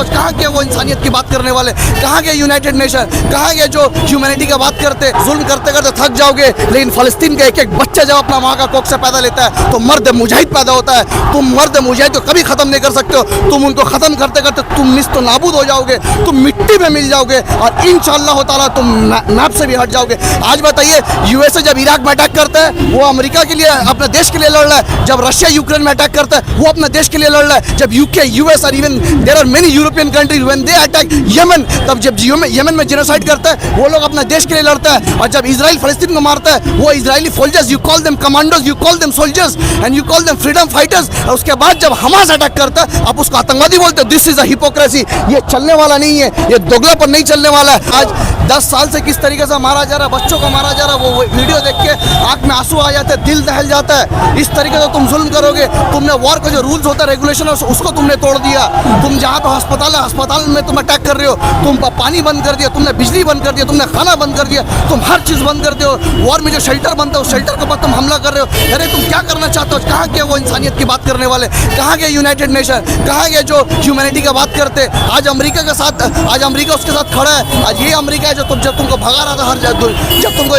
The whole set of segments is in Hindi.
हो? कहाँ के वो इंसानियत की बात करने वाले? कहाँ के यूनाइटेड नेशन? कहाँ के जो ह्यूमैनिटी का बात करते? जुल्म करते करते थक जाओगे, लेकिन फ़लस्तीन का एक एक बच्चा जब अपना माँ का कोख से पैदा लेता है तो मर्द मुजाहिद पैदा होता है। तुम मर्द मुजाहिद को कभी ख़त्म नहीं कर सकते हो। तुम उनको ख़त्म करते करते तुम निस्तो नाबूद हो जाओगे, तुम मिट्टी में मिल जाओगे और इंशाअल्लाह ताला तुम मैप से भी हट जाओगे। आज बताइए, यूएसए जब इराक में अटैक करता है वो अमेरिका के लिए, अपने देश के लिए लड़ रहा है। जब रशिया यूक्रेन में अटैक करता है वो अपने देश के लिए लड़ रहा है। जब यूके, यूएस और even there are many European countries when they attack Yemen, तब जब यमन में जेनोसाइड करता है वो लोग अपने देश के लिए लड़ता है। और जब इजराइल फलस्तीन को मारता है वो Israeli soldiers, you call them commandos, you call them soldiers and you call them freedom fighters. और उसके बाद जब हमास अटैक करता है आप उसको आतंकवादी बोलते हो। This is a hypocrisy. ये चलने वाला नहीं है, ये दोगलापन नहीं चलने वाला है। आज 10 साल से किस तरीके से मारा जा रहा है, बच्चों को मारा जा रहा है, वो वीडियो देख के आंख में आंसू आ जाते हैं, दिल दहल जाता है। इस तरीके से तुम जुल्म करोगे। तुमने वॉर का जो रूल्स होता है, रेगुलेशन है, उसको तुमने तोड़ दिया। तुम जहाँ तो अस्पताल है, अस्पताल में तुम अटैक कर रहे हो। तुम पानी बंद कर दिया, तुमने बिजली बंद कर दिया, तुमने खाना बंद कर दिया, तुम हर चीज़ बंद कर दो। वॉर में जो शेल्टर बनता है उस शेल्टर के ऊपर तुम हमला कर रहे हो। अरे तुम क्या करना चाहते हो? कहाँ के वो इंसानियत की बात करने वाले? कहाँ के यूनाइटेड नेशन? कहाँ के जो ह्यूमैनिटी का बात करते? आज अमेरिका के साथ, आज अमेरिका उसके साथ खड़ा है। आज ये अमेरिका है जो जब तुमको भगा रहा था, हर जब तुमको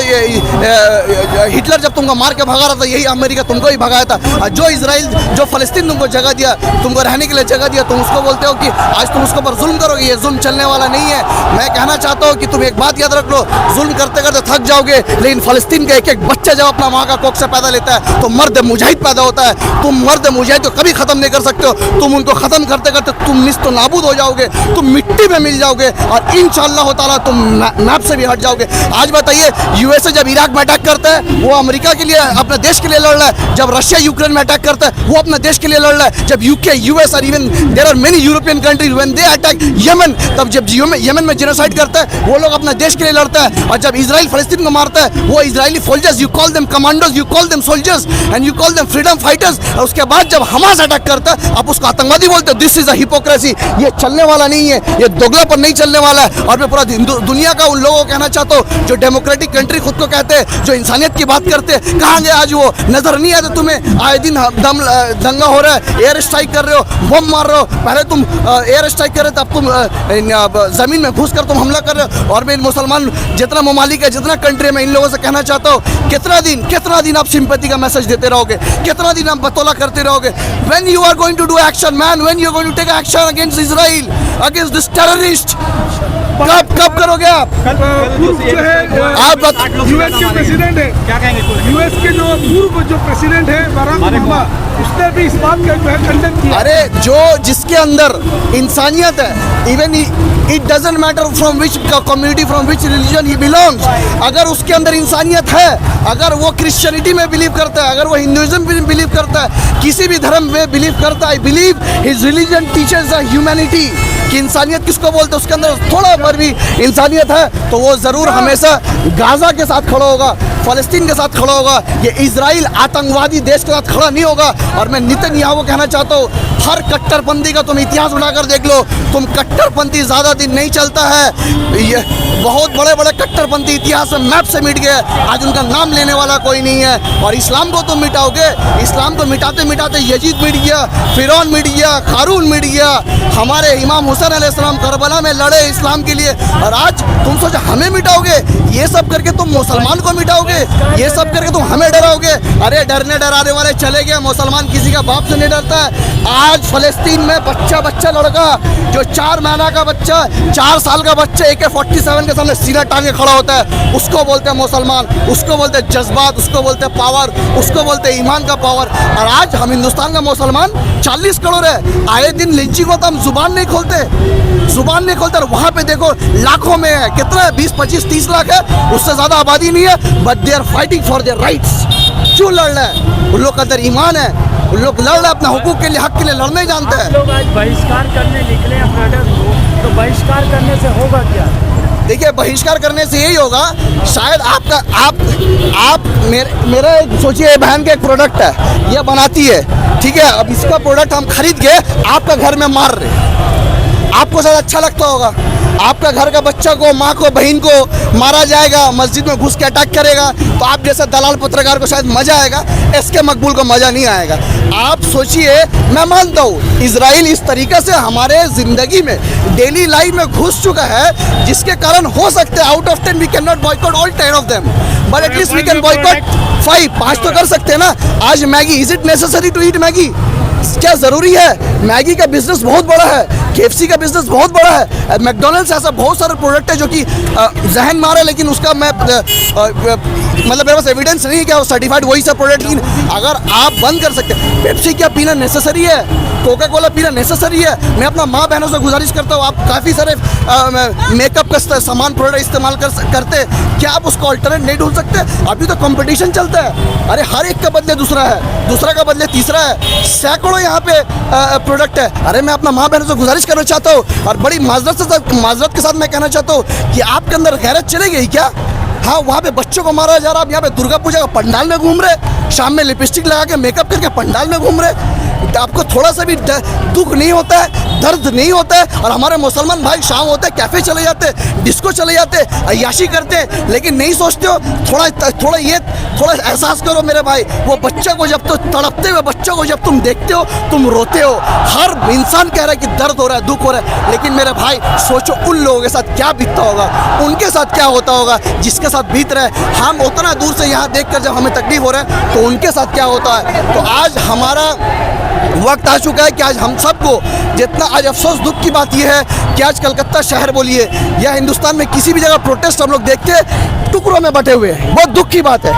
हिटलर जब तुमको मार के भगा रहा था, यही अमेरिका तुमको ही भगाया था। जो इजराइल, जो फलस्तीन तुमको जगह दिया, तुमको रहने के लिए जगह दिया, तुम उसको बोलते हो कि आज तुम उसके ऊपर जुल्म करोगे। ये जुल्म चलने वाला नहीं है। मैं कहना चाहता हूँ कि तुम एक बात याद रख लो, जुल्म करते करते थक जाओगे, लेकिन फलस्तीन का एक एक बच्चा जब अपना माँ का कोख से पैदा लेता है तो मर्द मुजाहिद पैदा होता है। तुम मर्द मुजाहिद को कभी ख़त्म नहीं कर सकते हो। तुम उनको ख़त्म करते करते तुम निस्तो नाबूद हो जाओगे, तुम मिट्टी में मिल जाओगे और इंशाअल्लाह ताला तुम मैप से भी हट जाओगे। आज बताइए, यूएसए जब इराक में अटैक करता है वो अमेरिका के लिए, अपने देश के लिए लड़ रहा है। जब रशिया यूक्रेन में अटैक करता है वो अपने देश के लिए लड़ रहा है। जब यूके, यूएस और even there are many European countries when they attack Yemen, तब जब यमन में जेनोसाइड करता है वो लोग अपने देश के लिए लड़ता है। और जब इजराइल फलस्तीन को मारता है वो Israeli soldiers, you call them commandos, you call them soldiers and you call them freedom fighters. और उसके बाद जब हमास अटैक करता है आप उसको आतंकवादी बोलते हो। This is a hypocrisy. ये चलने वाला नहीं है, ये दोगलापन नहीं चलने वाला है। और मैं पूरा दुनिया का उन लोगों को कहना चाहता हूँ जो डेमोक्रेटिक कंट्री खुद को कहते हैं, जो इंसानियत की बात करते हैं, कहाँ गए आज वो? नजर नहीं आता तुम्हें? आए दिन दंगा हो रहा है, एयर स्ट्राइक कर रहे हो, बम मार रहे हो। पहले तुम एयर स्ट्राइक कर रहे थे, अब तुम जमीन में घुस कर तुम हमला कर रहे हो। और मैं इन मुसलमान जितना ममालिक है, जितना कंट्री है, मैं इन लोगों से कहना चाहता हूँ, कितना दिन आप सिंपैथी का मैसेज देते रहोगे? कितना दिन आप बतौला करते रहोगे? When you are going to do action man, when you are going to take action against Israel, against this terrorist? कब करोगे आप? आप यूएस के प्रेसिडेंट है, क्या कहेंगे? यूएस के जो पूर्व जो प्रेसिडेंट है बराक ओबामा, उसने भी इस बात का जो है खंडन किया। अरे जो जिसके अंदर इंसानियत है, even it doesn't matter from which community, from which religion he belongs, अगर उसके अंदर इंसानियत है, अगर वो क्रिश्चियनिटी में बिलीव करता है, अगर वो हिंदुइज्म में बिलीव करता है, किसी भी धर्म में बिलीव करता है, I believe his religion teachers the humanity कि इंसानियत किसको बोलते हैं, उसके अंदर थोड़ा पर भी इंसानियत है तो वो ज़रूर हमेशा गाज़ा के साथ खड़ा होगा, फ़लस्तीन के साथ खड़ा होगा। ये इजराइल आतंकवादी देश के साथ खड़ा नहीं होगा। और मैं नेतन्याहू को कहना चाहता हूँ, हर कट्टरपंथी का तुम इतिहास उठाकर देख लो, तुम कट्टरपंथी ज़्यादा दिन नहीं चलता है। ये बहुत बड़े बड़े कट्टरपंथी इतिहास में मैप से मिट गए, आज उनका नाम लेने वाला कोई नहीं है। और इस्लाम को तुम मिटाओगे, इस्लाम को मिटाते मिटाते यजीद मिट गया, फिरौन मिट गया, कारून मिट गया, हमारे इमाम हुसैन अलैहिस्सलाम करबला में लड़े इस्लाम के लिए। और आज तुम सोचो हमें मिटाओगे? ये सब करके तुम मुसलमान को मिटाओगे? ये सब करके तुम हमें डराओगे? अरे डरने डराने वाले चले गए, मुसलमान किसी का बाप से नहीं डरता है। आज फलस्तीन में बच्चा लड़का जो 4 महीना का बच्चा, 4 साल का बच्चा AK-47 के सामने सीना टांगे खड़ा होता है, उसको बोलते हैं मुसलमान, उसको बोलते हैं जज्बात, उसको बोलते हैं पावर, उसको बोलते हैं ईमान का पावर। और आज हम हिंदुस्तान का मुसलमान 40 करोड़ है, आए दिन लिंचिंग होता, हम जुबान नहीं खोलते। और वहाँ पे देखो लाखों में है, कितना है? 20, 25, 30 लाख है, उससे ज़्यादा आबादी नहीं है, but they are fighting for their rights. क्यों लड़ रहे हैं? उन लोग का अंदर ईमान है, उन लोग लड़ रहे हैं अपने हुकूक के लिए, हक के लिए लड़ने जानते हैं। लोग आज बहिष्कार करने निकले हैं ब्रदर को, तो बहिष्कार करने से होगा क्या? देखिए, बहिष्कार करने से यही होगा, शायद आप मेरा सोचिए, बहन का एक प्रोडक्ट है, ये बनाती है, ठीक है, अब इसका प्रोडक्ट हम खरीद के आपका घर में मार रहे, आपको शायद अच्छा लगता होगा। आपका घर का बच्चा को, माँ को, बहन को मारा जाएगा, मस्जिद में घुस के अटैक करेगा, तो आप जैसे दलाल पत्रकार को शायद मजा आएगा, इसके मकबूल को मजा नहीं आएगा। आप सोचिए, मैं मानता हूँ इजराइल इस तरीके से हमारे जिंदगी में डेली लाइफ में घुस चुका है, जिसके कारण हो सकते हैं out of 10 we can not boycott all 10 of them, but at least we can boycott 5 तो कर सकते हैं ना। आज Maggi, is it necessary to eat Maggi? क्या ज़रूरी है? मैगी का बिजनेस बहुत बड़ा है, KFC का बिजनेस बहुत बड़ा है, मैकडोनल्ड्स ऐसा बहुत सारे प्रोडक्ट है जो कि जहन मारा है, लेकिन उसका मैं मतलब मेरे पास एविडेंस नहीं है क्या वो सर्टिफाइड वही सब प्रोडक्ट। लेकिन अगर आप बंद कर सकते हैं, पेप्सी क्या पीना नेसेसरी है? कोका कोला पीना नेसेसरी है? मैं अपना माँ बहनों से गुजारिश करता हूँ, आप काफ़ी सारे मेकअप का सामान प्रोडक्ट इस्तेमाल करते, क्या आप उसको अल्टरनेट नहीं ढूंढ सकते? अभी तो कंपटीशन चलता है, अरे हर एक का बदले दूसरा है, दूसरा का बदले तीसरा है, सैकड़ों यहाँ पे प्रोडक्ट है। अरे मैं अपना माँ बहनों से गुजारिश करना चाहता हूँ और बड़ी माजरत के साथ मैं कहना चाहता हूँ कि आपके अंदर गैरत चली गई क्या? हाँ, वहाँ पे बच्चों को मारा जा रहा, आप यहाँ पे दुर्गा पूजा का पंडाल में घूम रहे, शाम में लिपस्टिक लगा के मेकअप करके पंडाल में घूम रहे, आपको थोड़ा सा भी दुख नहीं होता है, दर्द नहीं होता है? और हमारे मुसलमान भाई शाम होते हैं कैफे चले जाते हैं, डिस्को चले जाते हैं, अय्याशी करते हैं, लेकिन नहीं सोचते हो थोड़ा एहसास करो मेरे भाई, वो बच्चा को जब तो तड़पते हुए बच्चों को जब तुम देखते हो तुम रोते हो। हर इंसान कह रहा है कि दर्द हो रहा है, दुख हो रहा है, लेकिन मेरे भाई सोचो उन लोगों के साथ क्या बीतता होगा, उनके साथ क्या होता होगा जिसके साथ बीत रहा है। हम उतना दूर से यहाँ देखकर जब हमें तकलीफ हो रहा है तो उनके साथ क्या होता है। तो आज हमारा वक्त आ चुका है कि आज हम सबको जितना आज अफसोस दुख की बात यह है कि आज कलकत्ता शहर बोलिए या हिंदुस्तान में किसी भी जगह प्रोटेस्ट हम लोग देखते टुकड़ों में बटे हुए हैं। बहुत दुख की बात है,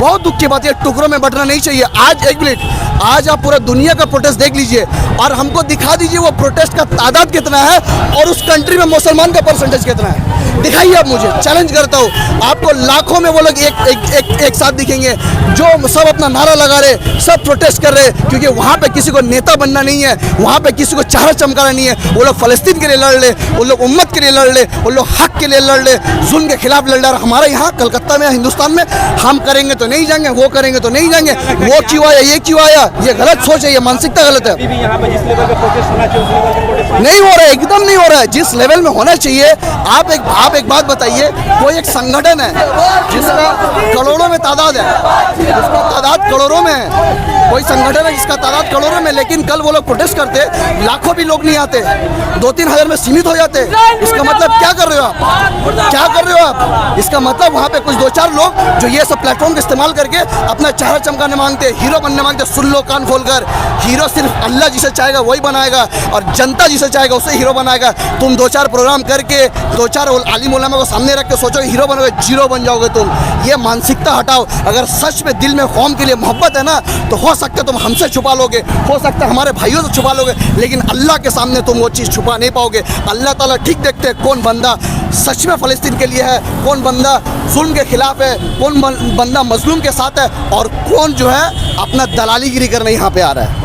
बहुत दुख की बात है, टुकड़ों में बटना नहीं चाहिए। आज एक मिनट, आज आप पूरा दुनिया का प्रोटेस्ट देख लीजिए और हमको दिखा दीजिए वो प्रोटेस्ट का तादाद कितना है और उस कंट्री में मुसलमान का परसेंटेज कितना है, दिखाइए आप मुझे, चैलेंज करता हूँ। आपको लाखों में वो लोग एक साथ दिखेंगे जो सब अपना नारा लगा रहे, सब प्रोटेस्ट कर रहे, क्योंकि वहाँ पे किसी को नेता बनना नहीं है, वहाँ पे किसी को चेहरा चमकाना नहीं है। वो लोग फ़लस्तीन के लिए लड़ ले, वो लोग उम्मत के लिए लड़ ले, वो लोग हक के लिए लड़ ले, जुल्म के खिलाफ लड़ ले। और हमारे यहाँ कलकत्ता में, हिंदुस्तान में हम करेंगे तो नहीं जाएंगे, वो करेंगे तो नहीं जाएंगे, वो क्यों आया, ये क्यों आया, ये गलत सोच है, ये मानसिकता गलत है। नहीं हो रहा है, एकदम नहीं हो रहा है जिस लेवल में होना चाहिए। आप एक बात बताइए, कोई एक संगठन है जिसका करोड़ों में तादाद है, उसका तादाद करोड़ों में है, कोई संगठन है जिसका तादाद करोड़ों में, लेकिन कल वो लोग प्रोटेस्ट करते लाखों भी लोग नहीं आते, 2-3 हज़ार में सीमित हो जाते। इसका मतलब क्या कर रहे हो आप, क्या कर रहे हो आप? इसका मतलब वहाँ पे कुछ 2-4 लोग जो ये सब प्लेटफॉर्म का इस्तेमाल करके अपना चेहरा चमकाने मांगते, हीरो बनने मांगते। सुन लो कान खोलकर, हीरो सिर्फ अल्लाह जिसे चाहेगा वही बनाएगा और जनता जिसे चाहेगा उसे हीरो बनाएगा। तुम 2-4 प्रोग्राम करके 2-4 आलिम उलमा को सामने रख के सोचो हीरो बनोगे, जीरो बन जाओगे तुम। ये मानसिकता हटाओ। अगर सच में दिल में कौम के लिए मोहब्बत है ना, तो हो सकता है तुम हमसे छुपा लोगे, हो सकता है हमारे भाइयों से छुपा लोगे, लेकिन अल्लाह के सामने तुम वो चीज़ छुपा नहीं पाओगे। अल्लाह ताला ठीक देखते हैं कौन बंदा सच में फ़लस्तीन के लिए है, कौन बंदा जुल्म के खिलाफ है, कौन बंदा मजलूम के साथ है और कौन जो है अपना दलालीगिरी करने यहाँ पे आ रहा है।